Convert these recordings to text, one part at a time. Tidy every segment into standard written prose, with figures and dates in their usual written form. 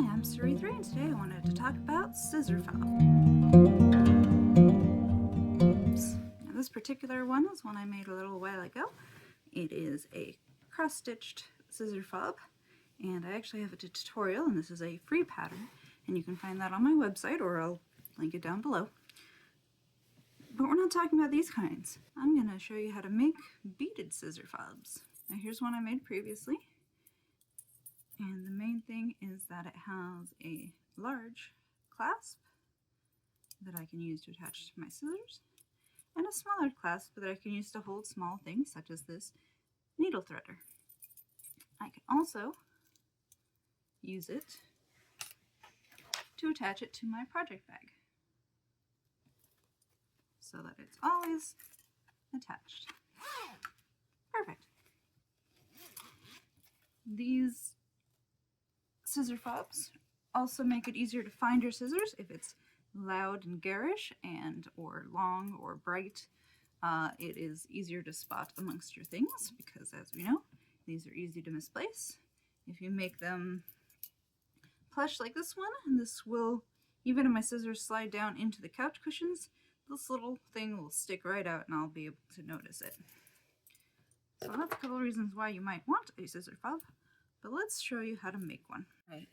I'm Saree3, and today I wanted to talk about scissor fobs. Now, this particular one is one I made a little while ago. It is a cross-stitched scissor fob, and I actually have a tutorial, and this is a free pattern, and you can find that on my website, or I'll link it down below. But we're not talking about these kinds. I'm going to show you how to make beaded scissor fobs. Now here's one I made previously. And the main thing is that it has a large clasp that I can use to attach to my scissors, and a smaller clasp that I can use to hold small things such as this needle threader. I can also use it to attach it to my project bag so that it's always attached. Perfect. These scissor fobs also make it easier to find your scissors if it's loud and garish or long or bright. It is easier to spot amongst your things because, as we know, these are easy to misplace. If you make them plush like this one, and this will, even if my scissors slide down into the couch cushions, this little thing will stick right out and I'll be able to notice it. So that's a couple of reasons why you might want a scissor fob. But let's show you how to make one. Right.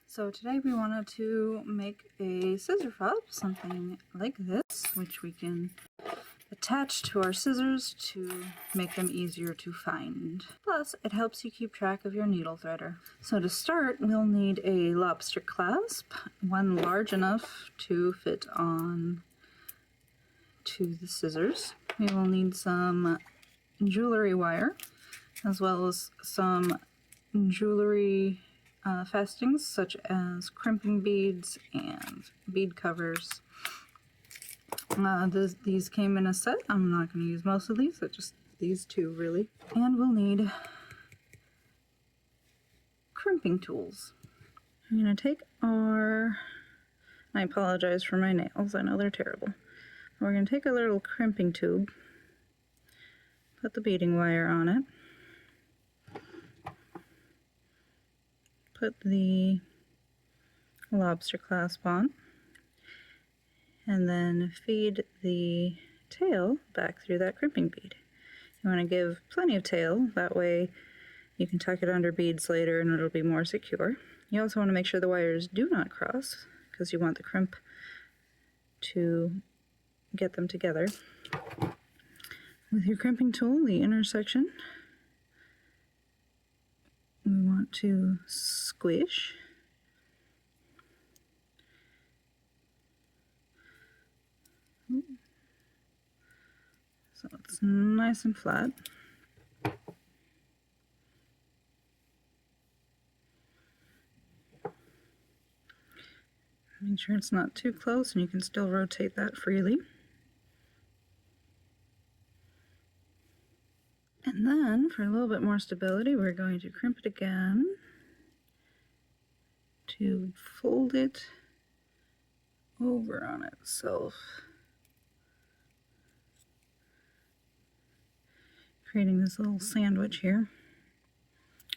So today we wanted to make a scissor fob, something like this, which we can attach to our scissors to make them easier to find. Plus, it helps you keep track of your needle threader. So to start, we'll need a lobster clasp, one large enough to fit on to the scissors. We will need some jewelry wire, as well as some jewelry fastings such as crimping beads and bead covers. These came in a set. I'm not going to use most of these, but just these two really. And we'll need crimping tools. I'm going to take I apologize for my nails, I know they're terrible. We're going to take a little crimping tube, put the beading wire on it, put the lobster clasp on, and then feed the tail back through that crimping bead. You want to give plenty of tail, that way you can tuck it under beads later and it'll be more secure. You also want to make sure the wires do not cross, because you want the crimp to get them together. With your crimping tool, the intersection, we want to squish. So it's nice and flat. Make sure it's not too close and you can still rotate that freely. And then, for a little bit more stability, we're going to crimp it again to fold it over on itself, creating this little sandwich here.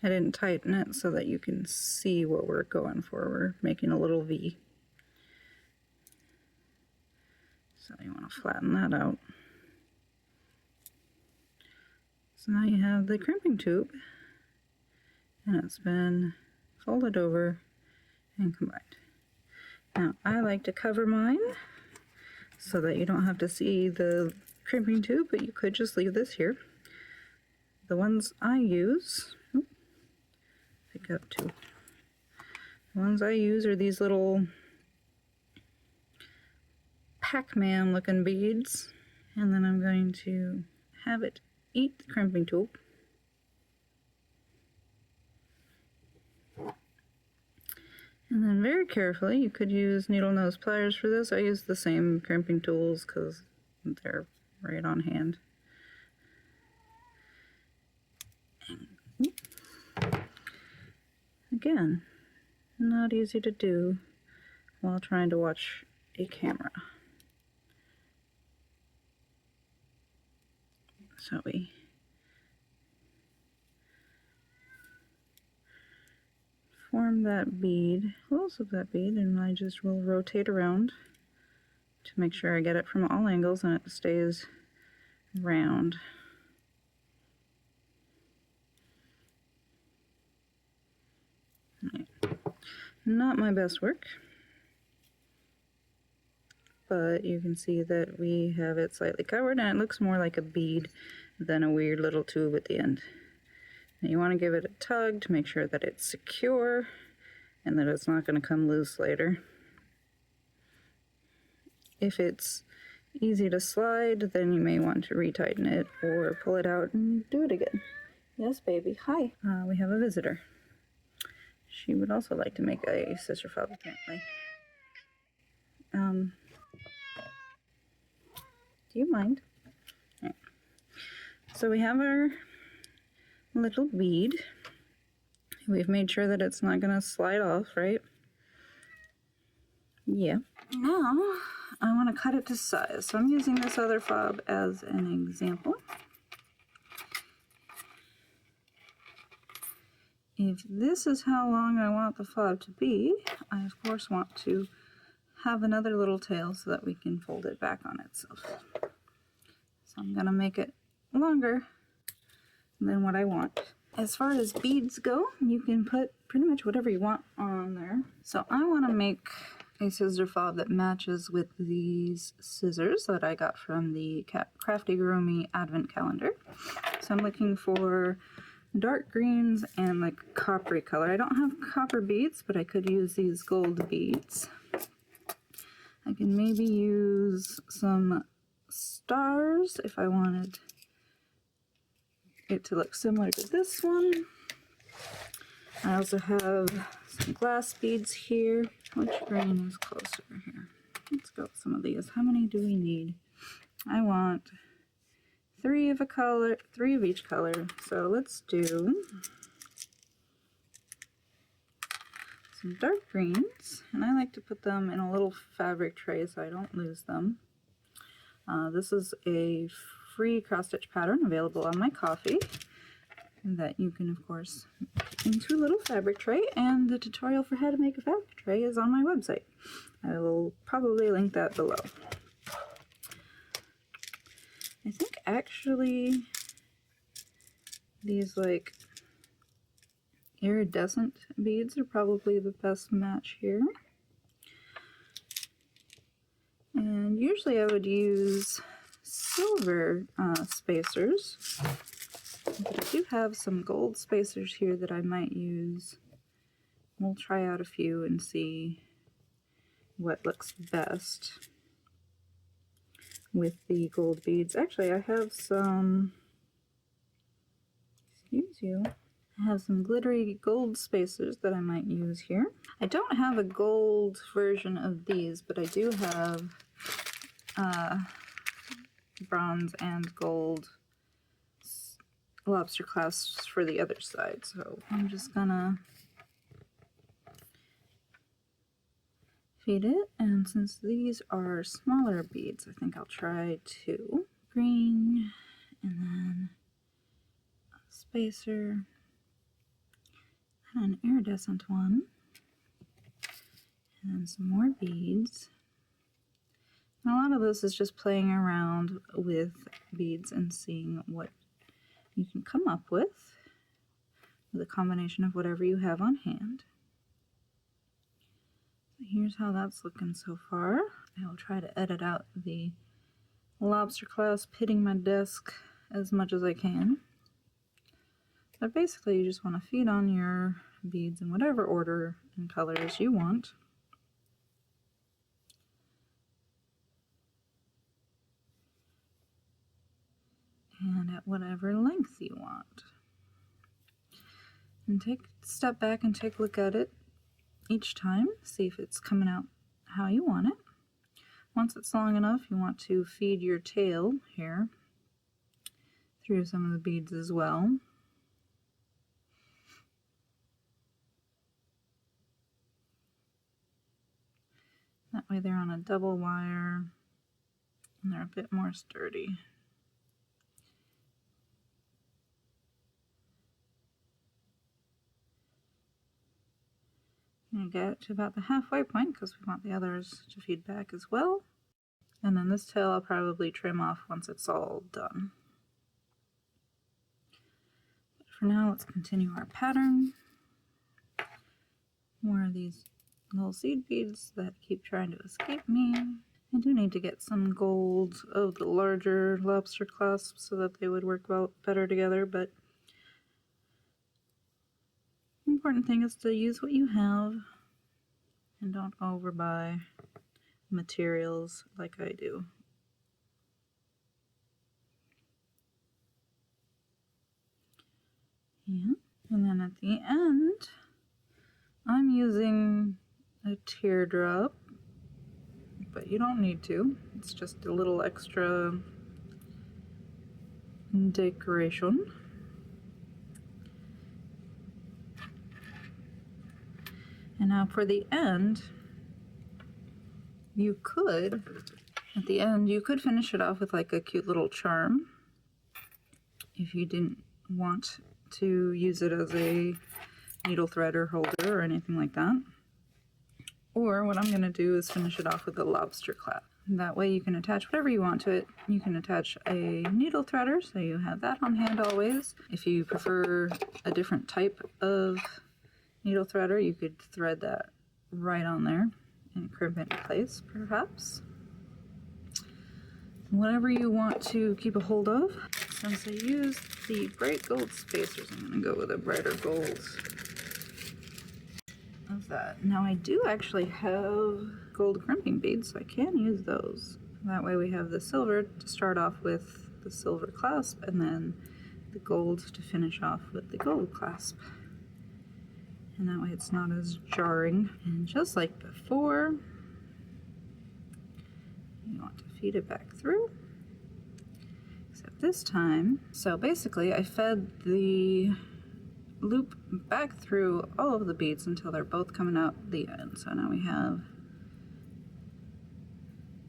I didn't tighten it so that you can see what we're going for. We're making a little V. So you want to flatten that out. So now you have the crimping tube, and it's been folded over and combined. Now I like to cover mine so that you don't have to see the crimping tube, but you could just leave this here. The ones I use, pick up two. The ones I use are these little Pac-Man looking beads, and then I'm going to have it eat the crimping tool. And then very carefully, you could use needle nose pliers for this. I use the same crimping tools because they're right on hand. Again, not easy to do while trying to watch a camera. So we form that bead, close of that bead, and I just will rotate around to make sure I get it from all angles and it stays round. Right. Not my best work, but you can see that we have it slightly covered and it looks more like a bead than a weird little tube at the end. Now you want to give it a tug to make sure that it's secure and that it's not going to come loose later. If it's easy to slide, then you may want to retighten it or pull it out and do it again. Yes, baby. Hi. We have a visitor. She would also like to make a scissor fob, apparently. Do you mind? Right. So we have our little bead. We've made sure that it's not going to slide off, right? Yeah. Now, I want to cut it to size. So I'm using this other fob as an example. If this is how long I want the fob to be, I of course want to have another little tail so that we can fold it back on itself. So I'm going to make it longer than what I want. As far as beads go, you can put pretty much whatever you want on there. So I want to make a scissor fob that matches with these scissors that I got from the Crafty Groomy Advent Calendar. So I'm looking for dark greens and like coppery color. I don't have copper beads, but I could use these gold beads. I can maybe use some stars if I wanted it to look similar to this one. I also have some glass beads here. Which green is closer here? Let's go with some of these. How many do we need? I want 3 of a color, 3 of each color. So let's do some dark greens, and I like to put them in a little fabric tray so I don't lose them. This is a free cross-stitch pattern available on my Ko-fi that you can of course make into a little fabric tray, and the tutorial for how to make a fabric tray is on my website. I will probably link that below. I think actually these like iridescent beads are probably the best match here. And usually I would use silver spacers, but I do have some gold spacers here that I might use. We'll try out a few and see what looks best with the gold beads. Actually, I have some, excuse you, I have some glittery gold spacers that I might use here. I don't have a gold version of these, but I do have bronze and gold lobster clasps for the other side. So I'm just gonna feed it, and since these are smaller beads, I think I'll try 2. Green, and then a spacer, and an iridescent one, and then some more beads. And a lot of this is just playing around with beads and seeing what you can come up with a combination of whatever you have on hand. So here's how that's looking so far. I will try to edit out the lobster clasp hitting my desk as much as I can. But basically you just want to feed on your beads in whatever order and colors you want. And at whatever length you want. And step back and take a look at it each time, see if it's coming out how you want it. Once it's long enough, you want to feed your tail here through some of the beads as well. That way they're on a double wire and they're a bit more sturdy. And get to about the halfway point because we want the others to feed back as well. And then this tail I'll probably trim off once it's all done. But for now, let's continue our pattern. More of these little seed beads that keep trying to escape me. I do need to get some gold of the larger lobster clasps so that they would work well better together, but the important thing is to use what you have and don't overbuy materials like I do. Yeah, and then at the end, I'm using a teardrop, but you don't need to. It's just a little extra decoration. And now for the end, you could, at the end, you could finish it off with like a cute little charm if you didn't want to use it as a needle threader holder or anything like that. Or what I'm going to do is finish it off with a lobster clasp. That way you can attach whatever you want to it. You can attach a needle threader, so you have that on hand always. If you prefer a different type of needle threader, you could thread that right on there and crimp it in place, perhaps. Whatever you want to keep a hold of. Since I used the bright gold spacers, I'm going to go with a brighter gold of that. Now I do actually have gold crimping beads, so I can use those. That way we have the silver to start off with the silver clasp, and then the gold to finish off with the gold clasp. And that way it's not as jarring. And just like before, you want to feed it back through. Except this time, so basically I fed the loop back through all of the beads until they're both coming out the end. So now we have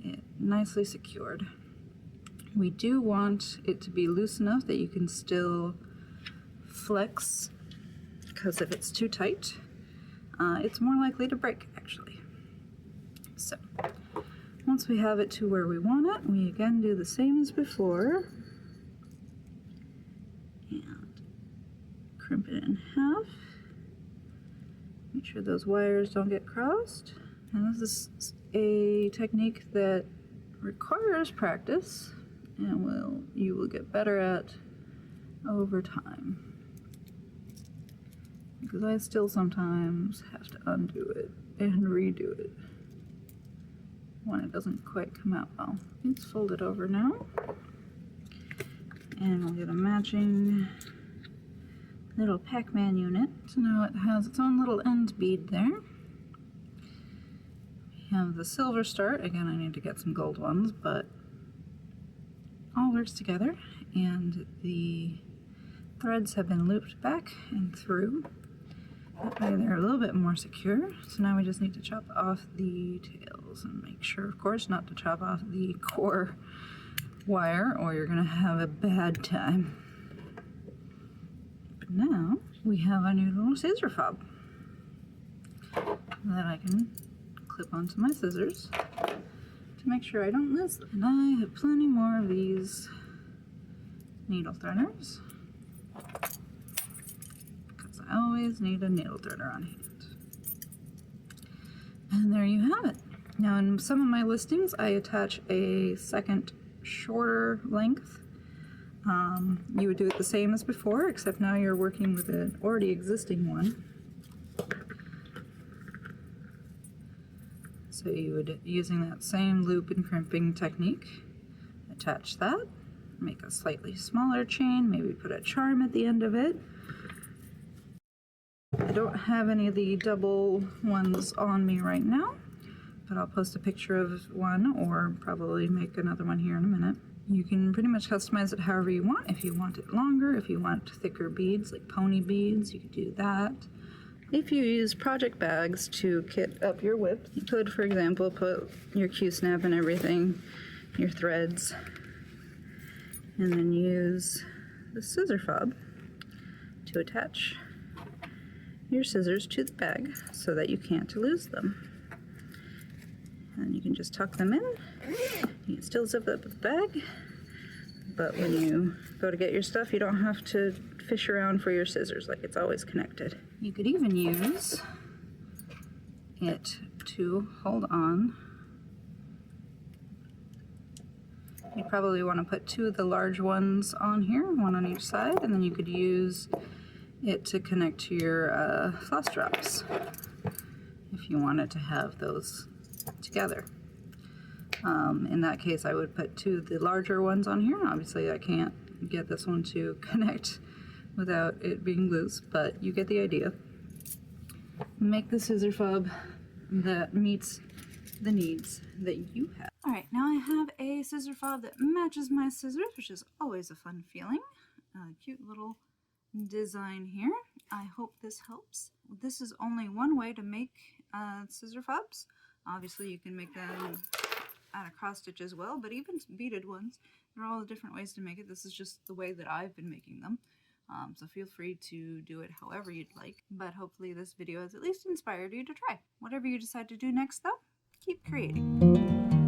it nicely secured. We do want it to be loose enough that you can still flex, because if it's too tight, it's more likely to break actually. So once we have it to where we want it, we again do the same as before and crimp it in half. Make sure those wires don't get crossed. And this is a technique that requires practice and you will get better at over time. Because I still sometimes have to undo it and redo it when it doesn't quite come out well. It's folded over now. And we'll get a matching little Pac-Man unit. So now it has its own little end bead there. We have the silver start. Again, I need to get some gold ones, but all works together. And the threads have been looped back and through. That way they're a little bit more secure. So now we just need to chop off the tails and make sure, of course, not to chop off the core wire or you're gonna have a bad time. But now we have a new little scissor fob that I can clip onto my scissors to make sure I don't lose them. And I have plenty more of these needle threaders, because I always need a needle threader on hand. And there you have it. Now in some of my listings I attach a second shorter length. You would do it the same as before, except now you're working with an already existing one. So you would, using that same loop and crimping technique, attach that, make a slightly smaller chain, maybe put a charm at the end of it. I don't have any of the double ones on me right now, but I'll post a picture of one or probably make another one here in a minute. You can pretty much customize it however you want. If you want it longer, if you want thicker beads like pony beads, you could do that. If you use project bags to kit up your whip, you could, for example, put your Q-snap and everything, your threads, and then use the scissor fob to attach your scissors to the bag so that you can't lose them. And you can just tuck them in. You can still zip up the bag, but when you go to get your stuff, you don't have to fish around for your scissors, like it's always connected. You could even use it to hold on. You probably want to put two of the large ones on here, one on each side, and then you could use it to connect to your floss drops if you wanted to have those together. In that case, I would put two of the larger ones on here. Obviously, I can't get this one to connect without it being loose, but you get the idea. Make the scissor fob that meets the needs that you have. All right, now I have a scissor fob that matches my scissors, which is always a fun feeling. Cute little design here. I hope this helps. This is only one way to make scissor fobs. Obviously, you can make them out of cross stitch as well, but even beaded ones, there are all different ways to make it. This is just the way that I've been making them. So feel free to do it however you'd like, but hopefully this video has at least inspired you to try. Whatever you decide to do next though, keep creating.